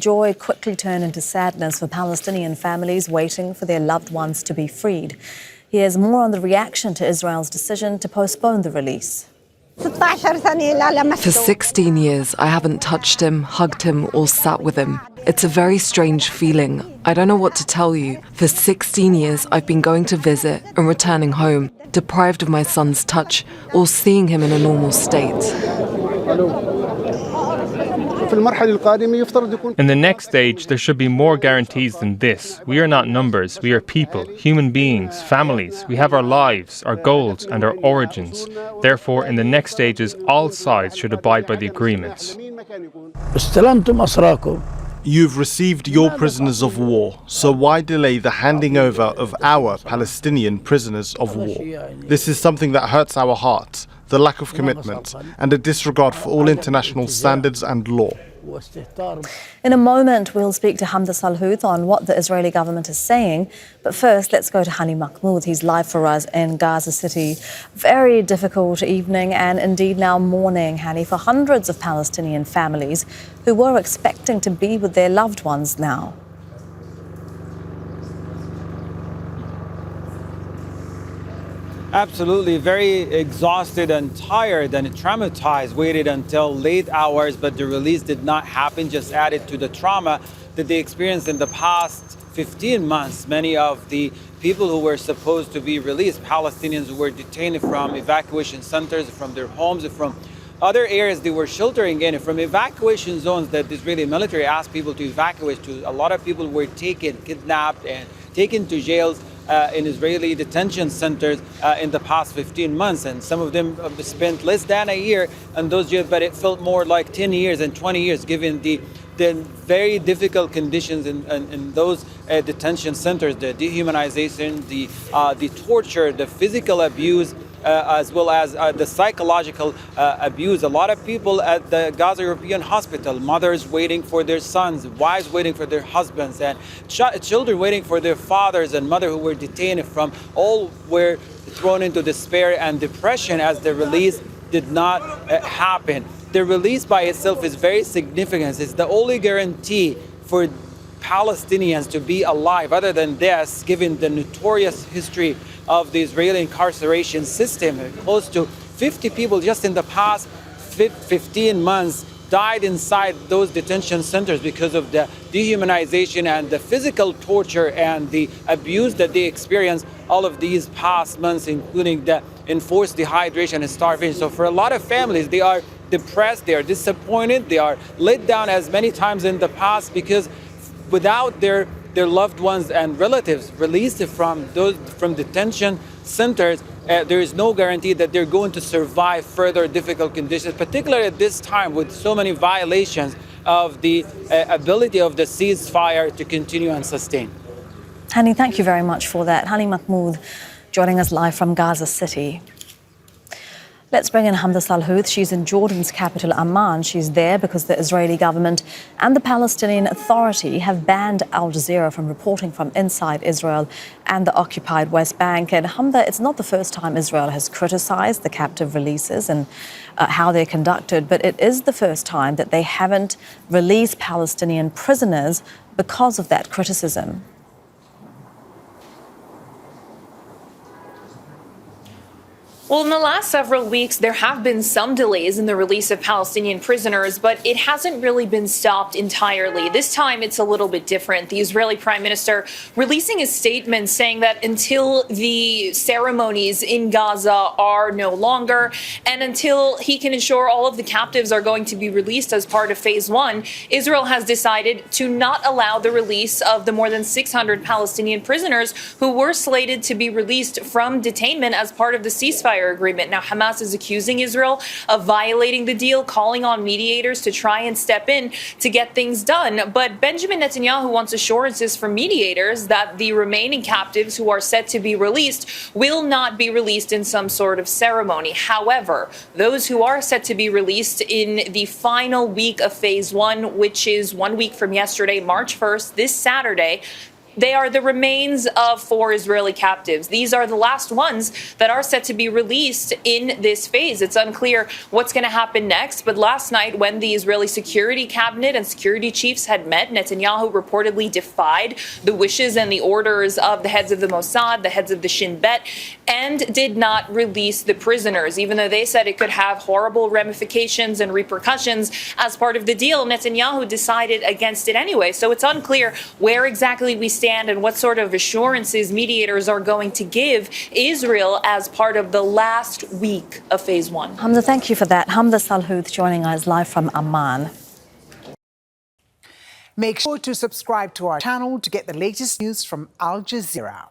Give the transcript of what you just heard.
joy quickly turned into sadness for Palestinian families waiting for their loved ones to be freed. Here's more on the reaction to Israel's decision to postpone the release. For 16 years, I haven't touched him, hugged him, or sat with him. It's a very strange feeling. I don't know what to tell you. For 16 years, I've been going to visit and returning home, deprived of my son's touch or seeing him in a normal state. In the next stage, there should be more guarantees than this. We are not numbers. We are people, human beings, families. We have our lives, our goals, and our origins. Therefore, in the next stages, all sides should abide by the agreements. You've received your prisoners of war, so why delay the handing over of our Palestinian prisoners of war? This is something that hurts our hearts, the lack of commitment, and a disregard for all international standards and law. In a moment, we'll speak to Hamdah Salhut on what the Israeli government is saying. But first, let's go to Hani Mahmoud. He's live for us in Gaza City. Very difficult evening and indeed now morning, Hani, for hundreds of Palestinian families who were expecting to be with their loved ones now. Absolutely, very exhausted and tired and traumatized, waited until late hours, but the release did not happen, just added to the trauma that they experienced in the past 15 months. Many of the people who were supposed to be released, Palestinians who were detained from evacuation centers, from their homes, from other areas they were sheltering in, from evacuation zones that the Israeli military asked people to evacuate to. A lot of people were taken, kidnapped, and taken to jails in Israeli detention centers in the past 15 months. And some of them spent less than a year in those jails, but it felt more like 10 years and 20 years given the very difficult conditions in those detention centers, the dehumanization, the torture, the physical abuse, as well as the psychological abuse. A lot of people at the Gaza European Hospital, mothers waiting for their sons, wives waiting for their husbands, and children waiting for their fathers and mothers who were detained from, all were thrown into despair and depression as the release did not happen. The release by itself is very significant. It's the only guarantee for Palestinians to be alive. Other than this, given the notorious history of the Israeli incarceration system, close to 50 people just in the past 15 months died inside those detention centers because of the dehumanization and the physical torture and the abuse that they experienced all of these past months, including the enforced dehydration and starvation. So for a lot of families, they are depressed, they are disappointed, they are let down as many times in the past because without their loved ones and relatives released from detention centers, there is no guarantee that they're going to survive further difficult conditions, particularly at this time with so many violations of the ability of the ceasefire to continue and sustain. Hani, thank you very much for that. Hani Mahmoud joining us live from Gaza City. Let's bring in Hamdah Salhut. She's in Jordan's capital, Amman. She's there because the Israeli government and the Palestinian Authority have banned Al Jazeera from reporting from inside Israel and the occupied West Bank. And Hamdah, it's not the first time Israel has criticized the captive releases and how they're conducted, but it is the first time that they haven't released Palestinian prisoners because of that criticism. Well, in the last several weeks, there have been some delays in the release of Palestinian prisoners, but it hasn't really been stopped entirely. This time, it's a little bit different. The Israeli Prime Minister releasing a statement saying that until the ceremonies in Gaza are no longer, and until he can ensure all of the captives are going to be released as part of Phase 1, Israel has decided to not allow the release of the more than 600 Palestinian prisoners who were slated to be released from detainment as part of the ceasefire agreement. Now, Hamas is accusing Israel of violating the deal, calling on mediators to try and step in to get things done. But Benjamin Netanyahu wants assurances from mediators that the remaining captives who are set to be released will not be released in some sort of ceremony. However, those who are set to be released in the final week of Phase 1, which is 1 week from yesterday, March 1st, this Saturday, They are the remains of 4 Israeli captives. These are the last ones that are set to be released in this phase. It's unclear what's going to happen next, but last night when the Israeli security cabinet and security chiefs had met, Netanyahu reportedly defied the wishes and the orders of the heads of the Mossad, the heads of the Shin Bet, and did not release the prisoners, even though they said it could have horrible ramifications and repercussions as part of the deal. Netanyahu decided against it anyway. So it's unclear where exactly we stand and what sort of assurances mediators are going to give Israel as part of the last week of phase 1. Hamdah, thank you for that. Hamdah Salhut joining us live from Amman. Make sure to subscribe to our channel to get the latest news from Al Jazeera.